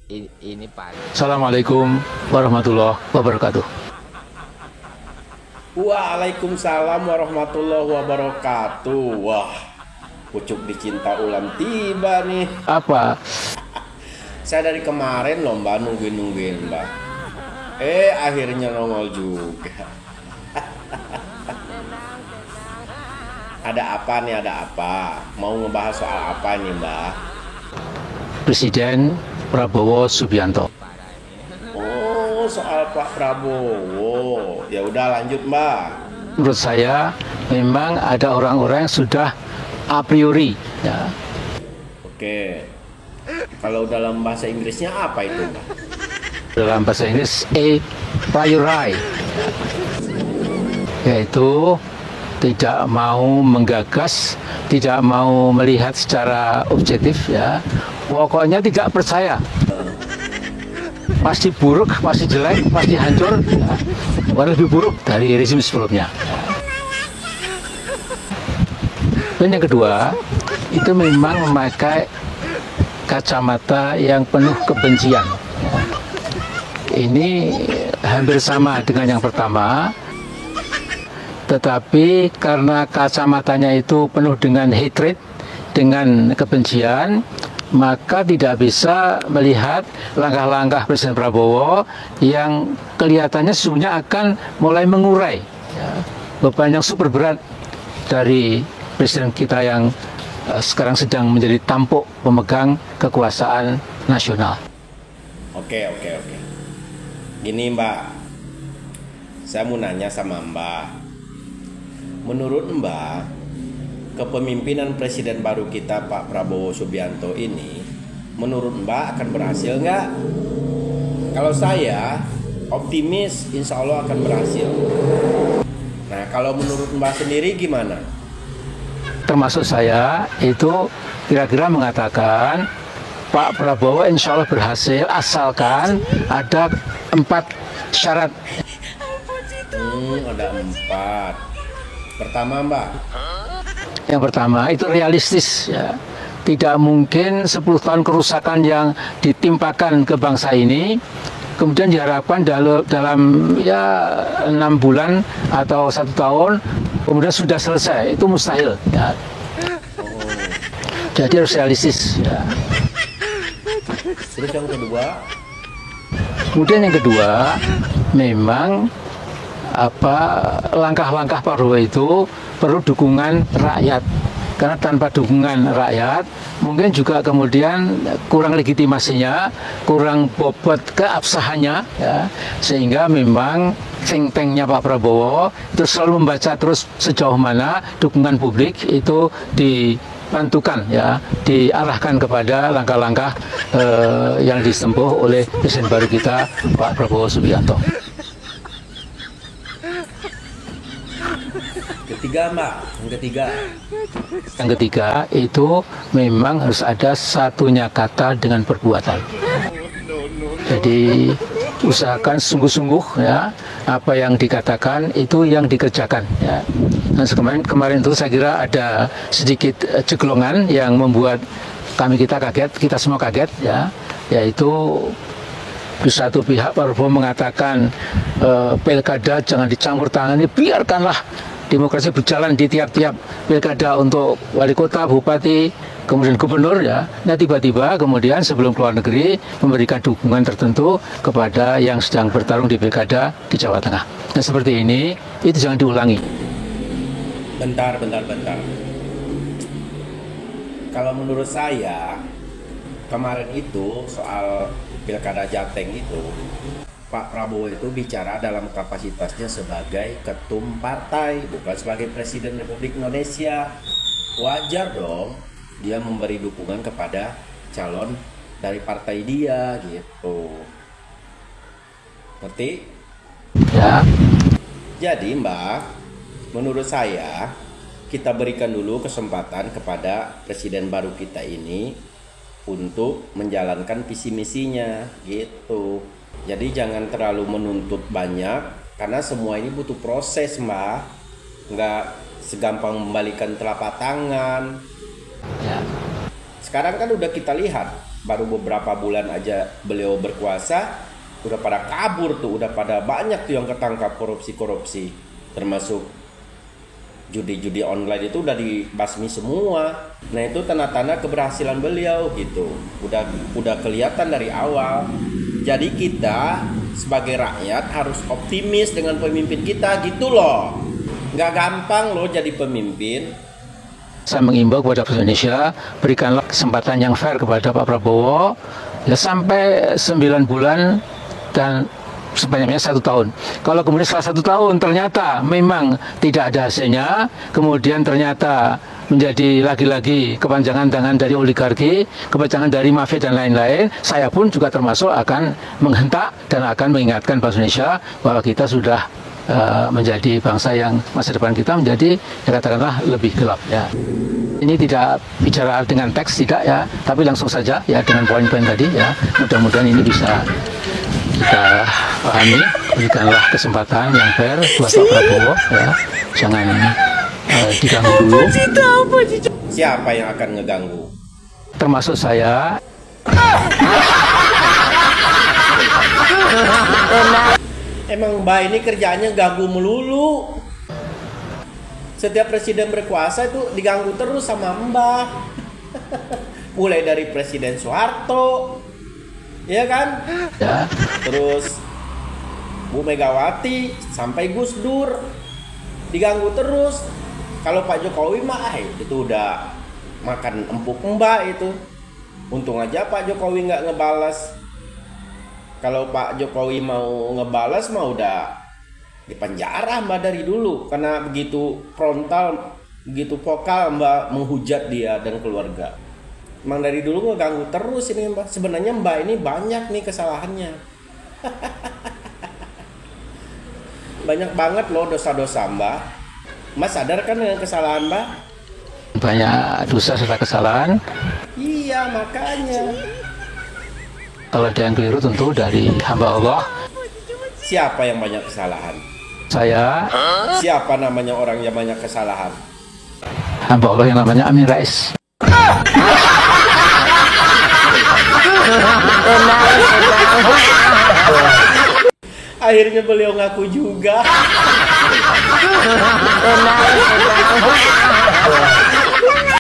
ini pagi. Assalamualaikum warahmatullahi wabarakatuh. Waalaikumsalam warahmatullahi wabarakatuh. Wah, pucuk dicinta ulam tiba nih. Apa? Saya dari kemarin loh mbak, nungguin mbak. Akhirnya nongol juga. Ada apa nih, ada apa? Mau ngebahas soal apa nih mbak? Presiden Prabowo Subianto. Oh, soal Pak Prabowo. Ya udah lanjut mbak. Menurut saya memang ada orang-orang yang sudah a priori ya. Oke. Kalau dalam bahasa Inggrisnya apa itu mbak? Dalam bahasa Inggris a priori, yaitu tidak mau menggagas, tidak mau melihat secara objektif ya. Pokoknya tidak percaya. Pasti buruk, pasti jelek, pasti hancur, ya. Bahkan lebih buruk dari rezim sebelumnya. Dan yang kedua, itu memang memakai kacamata yang penuh kebencian. Ini hampir sama dengan yang pertama, tetapi karena kacamatanya itu penuh dengan hatred, dengan kebencian, maka tidak bisa melihat langkah-langkah Presiden Prabowo yang kelihatannya sesungguhnya akan mulai mengurai ya, beban yang super berat dari Presiden kita yang sekarang sedang menjadi tampuk pemegang kekuasaan nasional. Oke. Gini mbak, saya mau nanya sama mbak. Menurut mbak, kepemimpinan Presiden baru kita Pak Prabowo Subianto ini, menurut mbak akan berhasil nggak? Kalau saya optimis, insya Allah akan berhasil. Nah, kalau menurut mbak sendiri gimana? Termasuk saya itu kira-kira mengatakan Pak Prabowo insya Allah berhasil asalkan ada 4 syarat. Ada 4. Pertama mbak, Yang pertama itu realistis ya. Tidak mungkin 10 tahun kerusakan yang ditimpakan ke bangsa ini kemudian diharapkan dalam ya 6 bulan atau 1 tahun kemudian sudah selesai. Itu mustahil ya. Jadi harus realistis ya. terus yang kedua, Kemudian yang kedua, memang langkah-langkah Pak Prabowo itu perlu dukungan rakyat. Karena tanpa dukungan rakyat, mungkin juga kemudian kurang legitimasinya, kurang bobot keabsahannya, ya. Sehingga memang think tanknya Pak Prabowo itu selalu membaca terus sejauh mana dukungan publik itu dibantukan, ya, diarahkan kepada langkah-langkah yang ditempuh oleh Presiden baru kita Pak Prabowo Subianto. ketiga mbak, Yang ketiga itu memang harus ada satunya kata dengan perbuatan. Jadi usahakan sungguh-sungguh ya apa yang dikatakan itu yang dikerjakan ya. Nah, kemarin itu saya kira ada sedikit ceglongan yang membuat kita kaget, kita semua kaget ya, yaitu di satu pihak Pak Prabowo mengatakan pilkada jangan dicampur tangani, biarkanlah demokrasi berjalan di tiap-tiap pilkada untuk wali kota, bupati, kemudian gubernur ya. Nah tiba-tiba kemudian sebelum keluar negeri memberikan dukungan tertentu kepada yang sedang bertarung di pilkada di Jawa Tengah. Nah seperti ini itu jangan diulangi. bentar. Kalau menurut saya kemarin itu soal pilkada Jateng itu, Pak Prabowo itu bicara dalam kapasitasnya sebagai ketum partai, bukan sebagai Presiden Republik Indonesia. Wajar dong dia memberi dukungan kepada calon dari partai dia gitu. Ngerti? Ya. Jadi Mbak, menurut saya kita berikan dulu kesempatan kepada Presiden baru kita ini untuk menjalankan visi misinya gitu. Jadi jangan terlalu menuntut banyak karena semua ini butuh proses Mbak. Nggak segampang membalikan telapak tangan. Ya. Sekarang kan udah kita lihat baru beberapa bulan aja beliau berkuasa, udah pada kabur tuh, udah pada banyak tuh yang ketangkap korupsi, termasuk judi-judi online itu udah dibasmi semua. Nah itu tanda-tanda keberhasilan beliau gitu, udah kelihatan dari awal. Jadi kita sebagai rakyat harus optimis dengan pemimpin kita gitu loh. Nggak gampang loh jadi pemimpin. Saya mengimbau kepada Presiden Indonesia, berikanlah kesempatan yang fair kepada Pak Prabowo ya sampai 9 bulan dan sebanyak 1 tahun. Kalau kemudian setelah 1 tahun ternyata memang tidak ada hasilnya, kemudian ternyata menjadi lagi-lagi kepanjangan tangan dari oligarki, kepanjangan dari mafia dan lain-lain, saya pun juga termasuk akan menghentak dan akan mengingatkan bangsa Indonesia bahwa kita sudah menjadi bangsa yang masa depan kita menjadi ya katakanlah lebih gelap ya. Ini tidak bicara dengan teks tidak ya, tapi langsung saja ya dengan poin-poin tadi ya. Mudah-mudahan ini bisa kita pahami. Berikanlah kesempatan yang fair buat Pak Prabowo ya. Jangan diganggu dulu. Siapa yang akan ngeganggu? Termasuk saya. Emang Mbak ini kerjaannya ganggu melulu. Setiap presiden berkuasa itu diganggu terus sama Mbak. Mulai dari Presiden Soeharto, ya kan? Ya. Terus Bu Megawati sampai Gus Dur diganggu terus. Kalau Pak Jokowi mah itu udah makan empuk Mbak itu. Untung aja Pak Jokowi nggak ngebalas. Kalau Pak Jokowi mau ngebalas mah udah dipenjara Mbak dari dulu, karena begitu frontal, begitu vokal Mbak menghujat dia dan keluarga. Emang dari dulu ngeganggu terus ini Mbak. Sebenarnya Mbak ini banyak nih kesalahannya. Banyak banget loh dosa-dosa Mbak. Mbak sadar kan dengan kesalahan Mbak? Banyak dosa serta kesalahan. Iya makanya. Kalau ada yang keliru tentu dari hamba Allah. Siapa yang banyak kesalahan? Saya. Siapa namanya orang yang banyak kesalahan? Hamba Allah yang namanya Amin Rais. Akhirnya beliau ngaku juga.